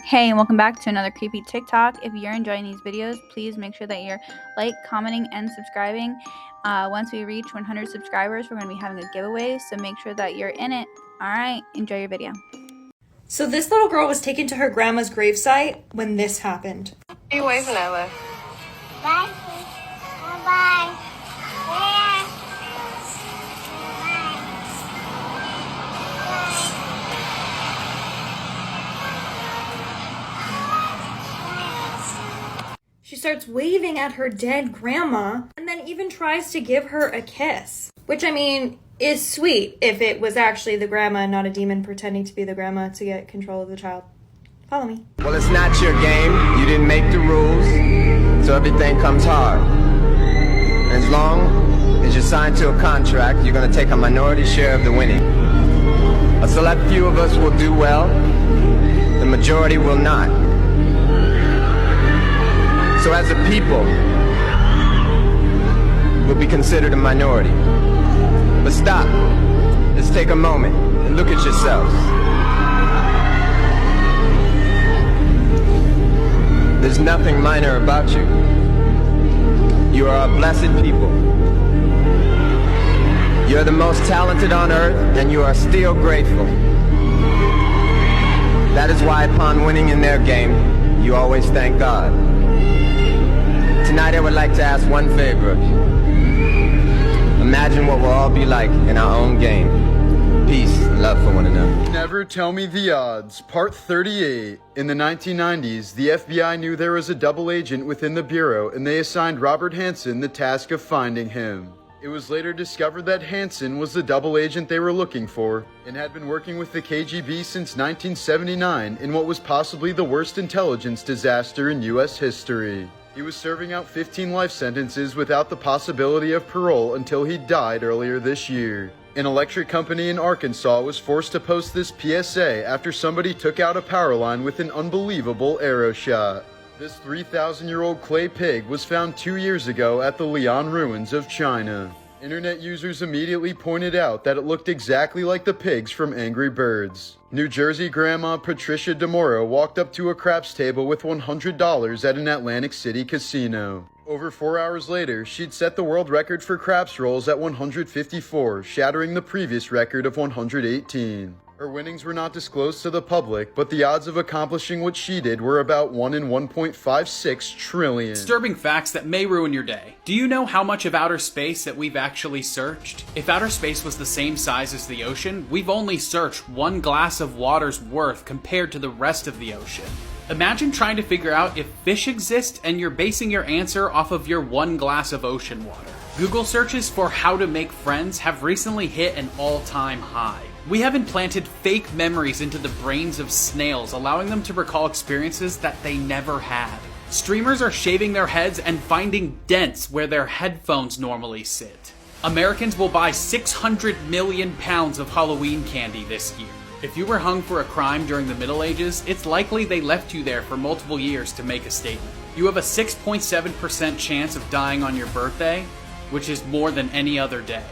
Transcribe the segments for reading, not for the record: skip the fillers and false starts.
Hey, and welcome back to another creepy TikTok. If you're enjoying these videos, please make sure that you're commenting, and subscribing. Once we reach 100 subscribers, we're going to be having a giveaway, so make sure that you're in it. All right, enjoy your video. So this little girl was taken to her grandma's gravesite when this happened. What are you waving at, Liv? Bye. Bye. She starts waving at her dead grandma and then even tries to give her a kiss. Which, I mean, is sweet if it was actually the grandma and not a demon pretending to be the grandma to get control of the child. Follow me. Well, it's not your game. You didn't make the rules, so everything comes hard. And as long as you're signed to a contract, you're going to take a minority share of the winning. A select few of us will do well. The majority will not. So as a people, we'll be considered a minority. But stop. Let's take a moment and look at yourselves. There's nothing minor about you. You are a blessed people. You're the most talented on earth, and you are still grateful. That is why upon winning in their game, you always thank God. Tonight I would like to ask one favor of you. Imagine what we'll all be like in our own game. Peace and love for one another. Never Tell Me the Odds, Part 38. In the 1990s, the FBI knew there was a double agent within the Bureau, and they assigned Robert Hansen the task of finding him. It was later discovered that Hansen was the double agent they were looking for, and had been working with the KGB since 1979 in what was possibly the worst intelligence disaster in U.S. history. He was serving out 15 life sentences without the possibility of parole until he died earlier this year. An electric company in Arkansas was forced to post this PSA after somebody took out a power line with an unbelievable arrow shot. This 3,000-year-old clay pig was found 2 years ago at the Lian ruins of China. Internet users immediately pointed out that it looked exactly like the pigs from Angry Birds. New Jersey grandma Patricia DeMoro walked up to a craps table with $100 at an Atlantic City casino. Over 4 hours later, she'd set the world record for craps rolls at 154, shattering the previous record of 118. Her winnings were not disclosed to the public, but the odds of accomplishing what she did were about 1 in 1.56 trillion. Disturbing facts that may ruin your day. Do you know how much of outer space that we've actually searched? If outer space was the same size as the ocean, we've only searched one glass of water's worth compared to the rest of the ocean. Imagine trying to figure out if fish exist and you're basing your answer off of your one glass of ocean water. Google searches for how to make friends have recently hit an all-time high. We have implanted fake memories into the brains of snails, allowing them to recall experiences that they never had. Streamers are shaving their heads and finding dents where their headphones normally sit. Americans will buy 600 million pounds of Halloween candy this year. If you were hung for a crime during the Middle Ages, it's likely they left you there for multiple years to make a statement. You have a 6.7% chance of dying on your birthday, which is more than any other day.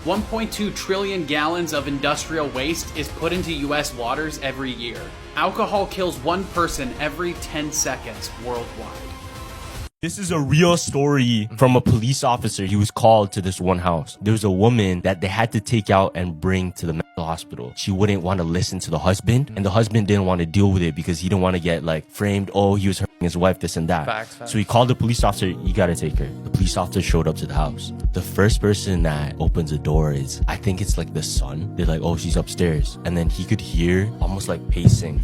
1.2 trillion gallons of industrial waste is put into US waters every year. Alcohol kills one person every 10 seconds worldwide. This is a real story from a police officer. He was called to this one house. There was a woman that they had to take out and bring to the mental hospital. She wouldn't want to listen to the husband, and the husband didn't want to deal with it because he didn't want to get framed. Oh, he was hurting his wife, this and that. Facts. So he called the police officer. You gotta take her. The police officer showed up to the house. The first person that opens the door is, I think it's the son. They're like, oh, she's upstairs. And then he could hear almost pacing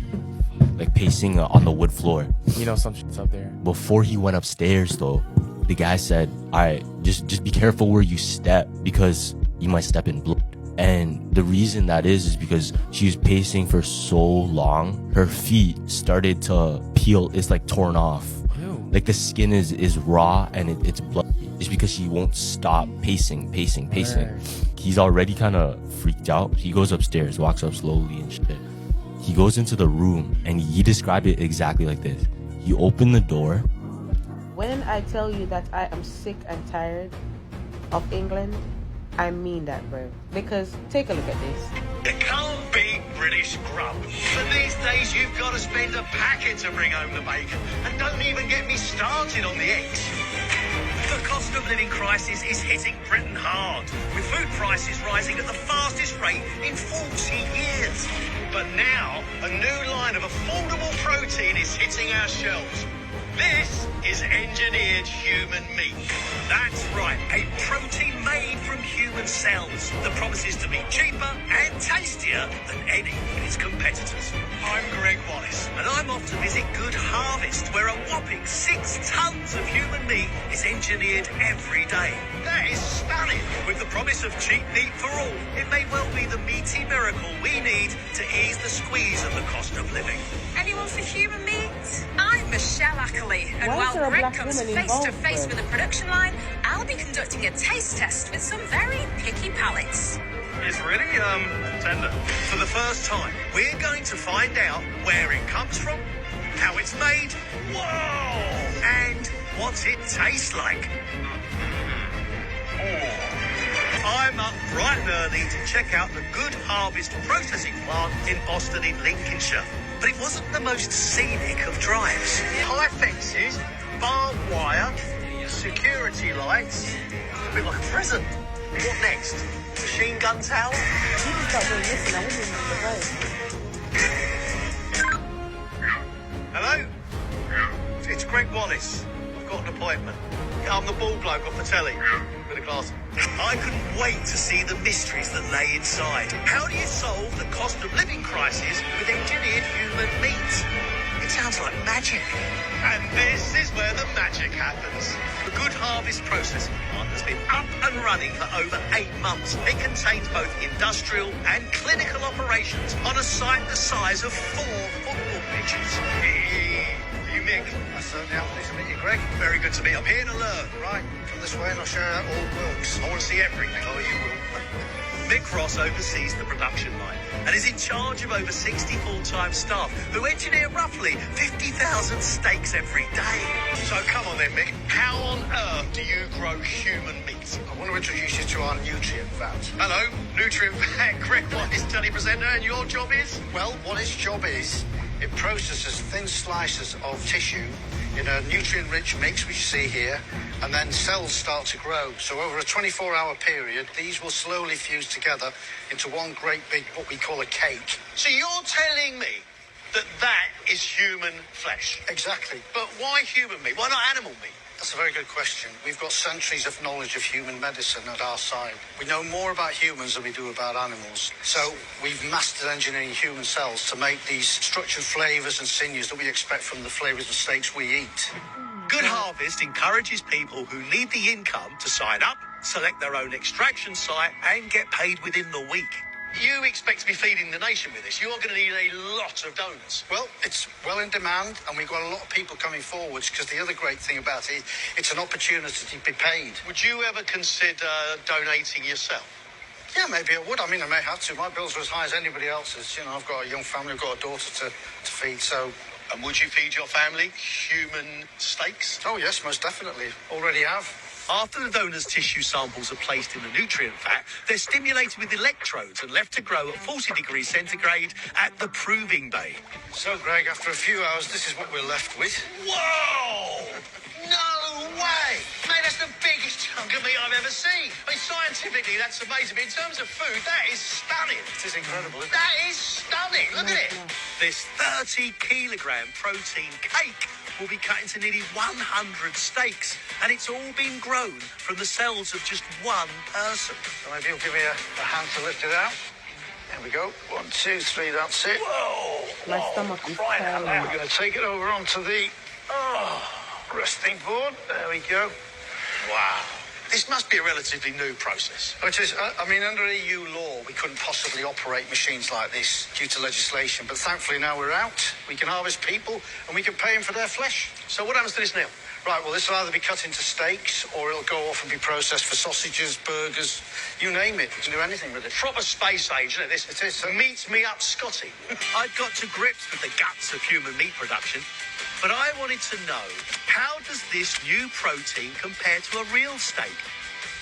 on the wood floor. You know some shit's up there. Before he went upstairs though, the guy said, all right, just be careful where you step because you might step in blood. And the reason that is because she was pacing for so long, her feet started to peel. It's torn off. Ew. The skin is raw and it's bloody. It's because she won't stop pacing. Right. He's already kind of freaked out. He goes upstairs, walks up slowly and shit. He goes into the room and he described it exactly like this. He opened the door. When I tell you that I am sick and tired of England, I mean that, bro. Because take a look at this. You can't beat British grub. But these days you've got to spend a packet to bring home the bacon. And don't even get me started on the eggs. The cost of living crisis is hitting Britain hard, with food prices rising at the fastest rate in 40 years. But now, a new line of affordable protein is hitting our shelves. This is engineered human meat. That's right, a protein made from human cells that promises to be cheaper and tastier than any of its competitors. I'm Greg Wallace, and I'm off to visit Good Harvest, where a whopping 6 tons of human meat is engineered every day. That is stunning. With the promise of cheap meat for all, it may well be the meaty miracle we need to ease the squeeze of the cost of living. Anyone for human meat? I'm Michelle Ackley, and Why is there while a Greg black comes woman face to involved face then? with the production line, I'll be conducting a taste test with some very picky palates. It's really, tender. For the first time, we're going to find out where it comes from, how it's made, whoa, and what it tastes like. I'm up bright and early to check out the Good Harvest processing plant in Boston in Lincolnshire. But it wasn't the most scenic of drives. High fences, barbed wire, security lights, a bit like a prison. What next? Machine gun tower? You just got doing this and I wasn't even Hello? It's Greg Wallace. I've got an appointment. I'm the bald bloke off the telly. With a glass. I couldn't wait to see the mysteries that lay inside. How do you solve the cost of living crisis with engineered human meat? It sounds like magic. And this is where the magic happens. The Good Harvest processing plant has been up and running for over 8 months. It contains both industrial and clinical operations on a site the size of 4 football pitches. Are you Mick? I certainly am. Pleased to meet you, Greg. Very good to meet you. I'm here to learn. Right, come this way and I'll show you how it all works. I want to see everything. Oh, you will. Mick Ross oversees the production line and is in charge of over 60 full-time staff who engineer roughly 50,000 steaks every day. So come on then, Mick. How on earth do you grow human meat? I want to introduce you to our nutrient vat. Hello, nutrient vat, Greg Wallace, telly presenter, and your job is? Well, what its job is, it processes thin slices of tissue in a nutrient-rich mix, which you see here, and then cells start to grow. So over a 24-hour period, these will slowly fuse together into one great big, what we call a cake. So you're telling me that is human flesh? Exactly. But why human meat? Why not animal meat? That's a very good question. We've got centuries of knowledge of human medicine at our side. We know more about humans than we do about animals. So we've mastered engineering human cells to make these structured flavours and sinews that we expect from the flavours of steaks we eat. Good Harvest encourages people who need the income to sign up, select their own extraction site, and get paid within the week. You expect to be feeding the nation with this. You're going to need a lot of donors. Well, it's well in demand, and we've got a lot of people coming forwards, because the other great thing about it, it's an opportunity to be paid. Would you ever consider donating yourself? Yeah, maybe I would. I mean, I may have to. My bills are as high as anybody else's. You know, I've got a young family, I've got a daughter to feed, so... And would you feed your family human steaks? Oh, yes, most definitely. Already have. After the donor's tissue samples are placed in the nutrient vat, they're stimulated with electrodes and left to grow at 40 degrees centigrade at the proving bay. So, Greg, after a few hours, this is what we're left with. Whoa! No way! Mate, that's the biggest chunk of meat I've ever seen. I mean, scientifically, that's amazing. But in terms of food, that is stunning. It is incredible, isn't it? That is stunning. Look at it. This 30-kilogram protein cake will be cut into nearly 100 steaks, and it's all been grown from the cells of just one person. So maybe you'll give me a hand to lift it out. There we go. 1, 2, 3, that's it. Whoa! My stomach is Now we're going to take it over onto the resting board. There we go. Wow. This must be a relatively new process. It is. I mean, under EU law, we couldn't possibly operate machines like this due to legislation. But thankfully, now we're out. We can harvest people, and we can pay them for their flesh. So what happens to this now? Right, well, this will either be cut into steaks, or it'll go off and be processed for sausages, burgers, you name it. We can do anything with it. Proper space age, isn't it? This It is. meets me up, Scotty. I'd got to grips with the guts of human meat production, but I wanted to know, how does this new protein compare to a real steak?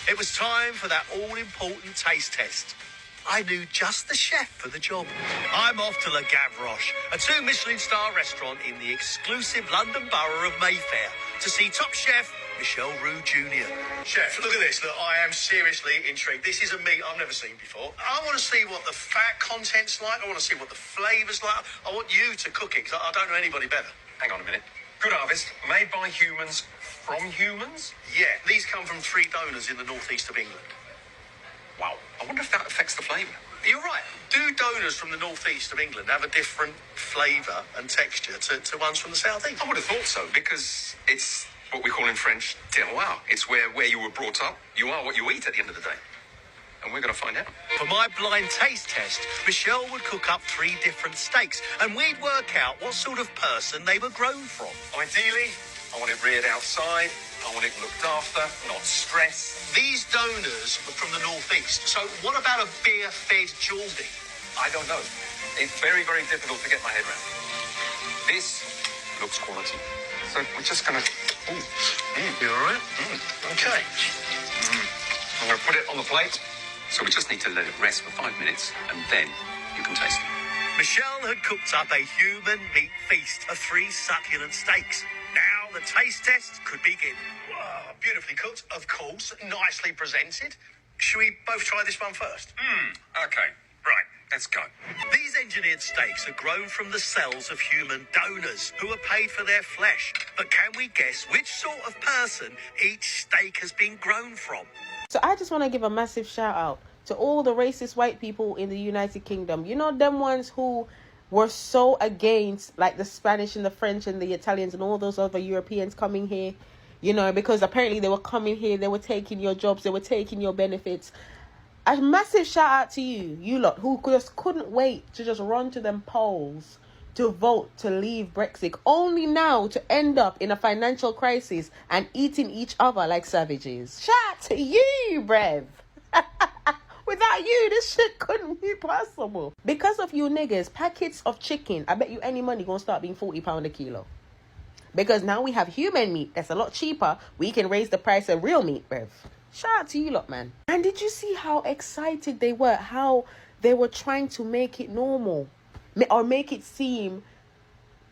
It was time for that all-important taste test. I knew just the chef for the job. I'm off to Le Gavroche, a 2 Michelin star restaurant in the exclusive London borough of Mayfair, to see top chef Michel Roux Jr. Chef, look at this. Look, I am seriously intrigued. This is a meat I've never seen before. I want to see what the fat content's like. I want to see what the flavour's like. I want you to cook it, because I don't know anybody better. Hang on a minute. Good Harvest, made by humans from humans? Yeah, these come from 3 donors in the northeast of England. Wow. I wonder if that affects the flavour. You're right. Do donors from the northeast of England have a different flavour and texture to ones from the southeast? I would have thought so, because it's what we call in French terroir. It's where you were brought up. You are what you eat at the end of the day. And we're going to find out. For my blind taste test, Michelle would cook up 3 different steaks, and we'd work out what sort of person they were grown from. Ideally, I want it reared outside. I want it looked after, not stressed. These donors were from the northeast, so what about a beer-fed Geordie? I don't know. It's very, very difficult to get my head around. This looks quality. So we're just going to... You all right? Okay. I'm going to put it on the plate. So we just need to let it rest for 5 minutes, and then you can taste it. Michelle had cooked up a human meat feast of 3 succulent steaks. Now the taste test could begin. Wow, beautifully cooked, of course, nicely presented. Should we both try this one first? Okay, right, let's go. These engineered steaks are grown from the cells of human donors who are paid for their flesh. But can we guess which sort of person each steak has been grown from? So I just want to give a massive shout out to all the racist white people in the United Kingdom. You know, them ones who were so against, like, the Spanish and the French and the Italians and all those other Europeans coming here, you know, because apparently they were coming here, they were taking your jobs, they were taking your benefits. A massive shout out to you lot who just couldn't wait to just run to them polls to vote to leave Brexit, only now to end up in a financial crisis and eating each other like savages. Shout out to you, bruv. Without you, this shit couldn't be possible. Because of you niggas, packets of chicken, I bet you any money gonna start being £40 a kilo. Because now we have human meat that's a lot cheaper. We can raise the price of real meat, bruv. Shout out to you lot, man. And did you see how excited they were? How they were trying to make it normal. Or make it seem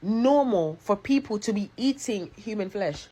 normal for people to be eating human flesh.